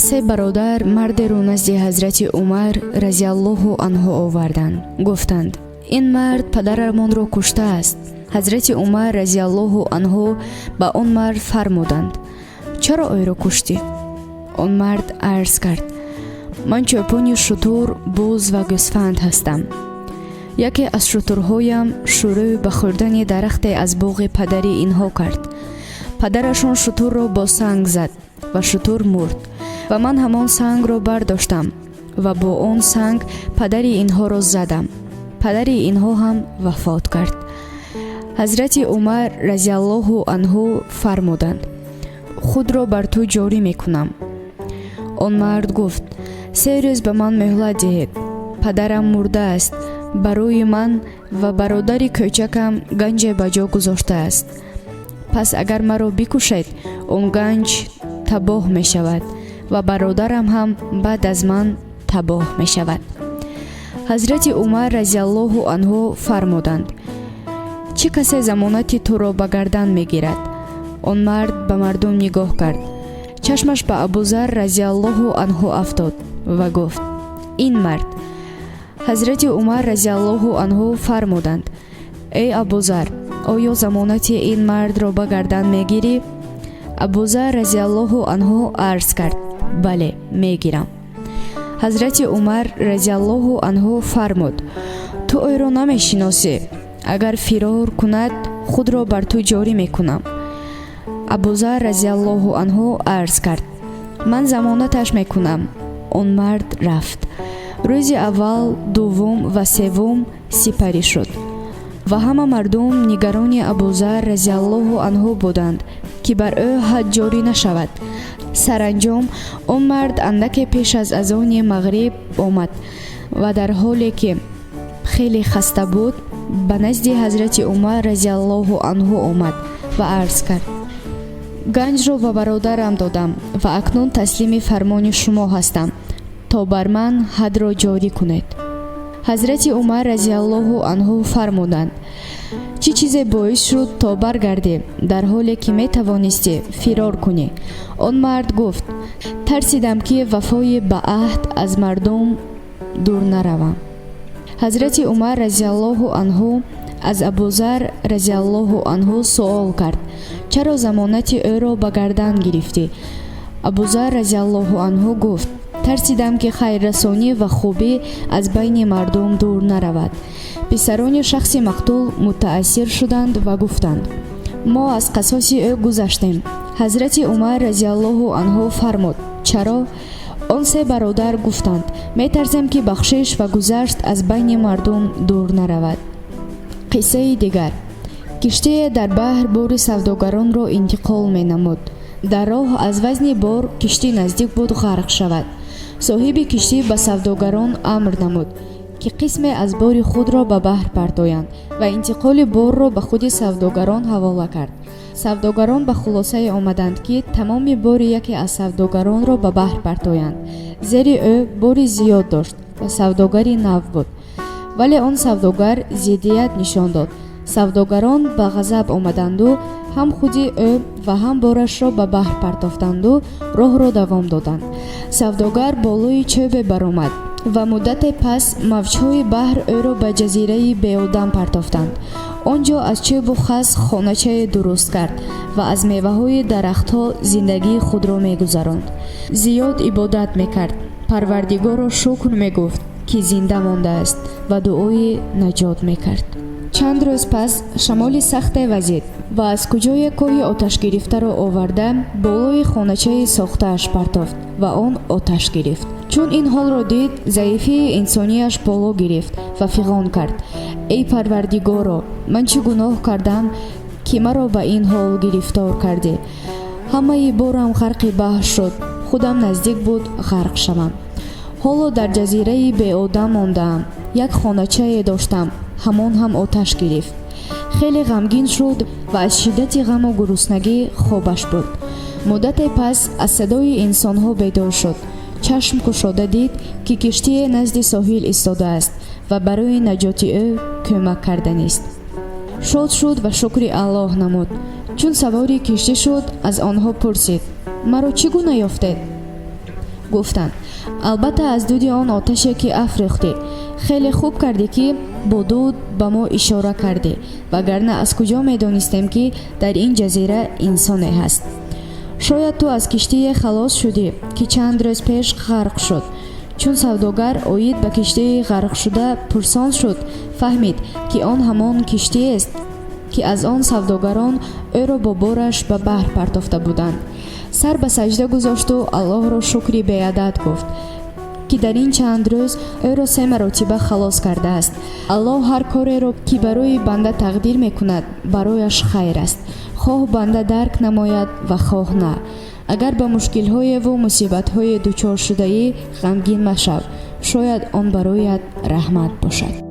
се бародар мардеро назди ҳазрати умар разиаллоҳу анҳу оварданд. Гуфтанд: ин мард падарамонро куштааст. ҳазрати умар разиаллоҳу анҳу ба он мард фармуданд: чаро ӯро куштӣ? Он мард арз кард: ман чӯпони шутур, буз ва гӯсфанд ҳастам. яке аз шутурҳоям шурӯъ ба хӯрдани дарахте аз боғи падари инҳо кард. падарашон шутурро бо санг зад ва шутур мурд ва ман ҳамон сангро бардоштам ва бо он санг падари инҳоро задам. падари инҳо ҳам вафот кард. ҳазрати умар разиаллоҳу анҳу фармуданд: худро бар ту ҷорӣ мекунам. он мард гуфт: 3 рӯз ба ман муҳлат диҳед. падарам мурдааст. барои ман ва бародари кӯчакам ганҷе ба ҷо гузоштааст. пас агар маро бикушед, он ганҷ табоҳ мешавад ва бародарам ҳам баъд аз ман табоҳ мешавад. ҳазрати умар разиаллоҳу анҳу фармуданд: чӣ касе замонати туро ба гардан мегирад? он мард ба мардум нигоҳ кард. чашмаш ба абузар разиаллоҳу анҳу афтод ва гуфт: ин мард. ҳазрати умар разиаллоҳу анҳу фармуданд: эй абузар, оё замонати ин мардро ба гардан мегирӣ? абузар разиаллоҳу анҳу арз кард: бале, мегирам. ҳазрати умар разиаллоҳу анҳу фармуд: ту ӯро намешиносӣ. агар фирор кунад, худро бар ту ҷорӣ мекунам. абузар разиаллоҳу анҳу арз кард: ман замонаташ мекунам. он мард рафт. рӯзи аввал, дуввум ва севум сипарӣ шуд ва ҳама мардум нигарони абузар разиаллоҳу анҳу буданд, ки бар ӯ ҳад ҷорӣ нашавад. саранҷом он мард андаке пеш аз азони мағриб омад ва дар ҳоле ки хеле хаста буд, ба назди ҳазрати умар разиаллоҳу анҳу омад ва арз кард: ганҷро ба бародарам додам ва акнун таслими фармони шумо ҳастам, то бар ман ҳадро ҷорӣ кунед. ҳазрати умар разиаллоҳу анҳу фармуданд: чӣ чизе боис шуд то баргардӣ, дар ҳоле ки метавонистӣ фирор кунӣ? он мард гуфт: тарсидам ки вафои ба аҳд аз мардум дур наравам. ҳазрати умар разиаллоҳу анҳу аз абузар разиаллоҳу анҳу суол кард: чаро замонати ӯро ба гардан гирифтӣ? абузар разиаллоҳу анҳу гуфт: тарсидам ки хайррасонӣ ва хубӣ аз байни мардум дур наравад. писарони шахси мақтул мутаассир шуданд ва гуфтанд: мо аз қасоси ӯ гузаштем. ҳазрати умар разиаллоҳу анҳу фармуд: чаро? он се бародар гуфтанд: метарсем ки бахшиш ва гузашт аз байни мардум дур наравад. қиссаи дигар. киштие дар баҳр бори савдогаронро интиқол менамуд. дар роҳ аз вазни бор киштӣ наздик буд ғарқ шавад. соҳиби киштӣ ба савдогарон амр намуд, ки қисме аз бори худро ба баҳр партоянд ва интиқоли борро ба худи савдогарон ҳавола кард. савдогарон ба хулосае омаданд, ки тамоми бори яке аз савдогаронро ба баҳр партоянд, зери ӯ бори зиёд дошт ва савдогари нав буд. вале он савдогар зиддият нишон дод. савдогарон ба ғазаб омаданду ҳам худи ӯ ва ҳам борашро ба баҳр партофтанду роҳро давом доданд. савдогар болои чӯбе баромад ва муддате пас мавҷҳои баҳр ӯро ба ҷазираи беодам партофтанд. он ҷо аз чӯбу хас хоначае дуруст кард ва аз меваҳои дарахтҳо зиндагии худро мегузаронд. зиёд ибодат мекард, парвардигорро шукр мегуфт, ки зинда мондааст ва дуои наҷот мекард. чанд рӯз пас шамоли сахте вазид ва аз куҷое коҳи оташгирифтаро оварда болои хоначаи сохтааш партофт ва он оташ гирифт. чун ин ҳолро дид, заифии инсонияш боло гирифт ва фиғон кард: эй парвардигоро, ман чӣ гуноҳ кардам, ки маро ба ин ҳол гирифтор кардӣ? ҳамаи борам ғарқи баҳр шуд, худам наздик буд ғарқ шавам. ҳоло дар ҷазираи беодам мондаам. як хоначае доштам, ҳамон ҳам оташ гирифт. хеле ғамгин шуд ва аз шиддати ғаму гуруснагӣ хобаш бурд. муддате пас аз садои инсонҳо бедор шуд. чашм кушода дид, ки киштие назди соҳил истодааст ва барои наҷоти ӯ кӯмак карданист. шод шуд ва шукри Аллоҳ намуд. чун савори киштӣ шуд, аз онҳо пурсид: маро чӣ гуна ёфтед? гуфтанд: албатта аз дуди он оташе ки афрехтӣ, хеле хуб кардӣ ки бо дуд ба мо ишора кардӣ, вагарна аз куҷо медонистем ки дар ин ҷазира инсоне ҳаст. шояд ту аз киштие халос шудӣ ки чанд рӯз пеш ғарқ шуд. чун савдогар оид ба киштии ғарқшуда пурсон шуд, фаҳмид ки он ҳамон киштиест ки аз он савдогарон ӯро бо бораш ба баҳр партофта буданд. сар ба саҷда гузошту Аллоҳро шукри беадад гуфт ки дар ин чанд рӯз ӯро 3 маротиба халос кардааст. Аллоҳ ҳар кореро ки барои банда тақдир мекунад, барояш хайр аст, хоҳ банда дарк намояд ва хоҳ на. агар ба мушкилҳоеву мусибатҳое дучор шудаӣ, ғамгин машав, шояд он бароят раҳмат бошад.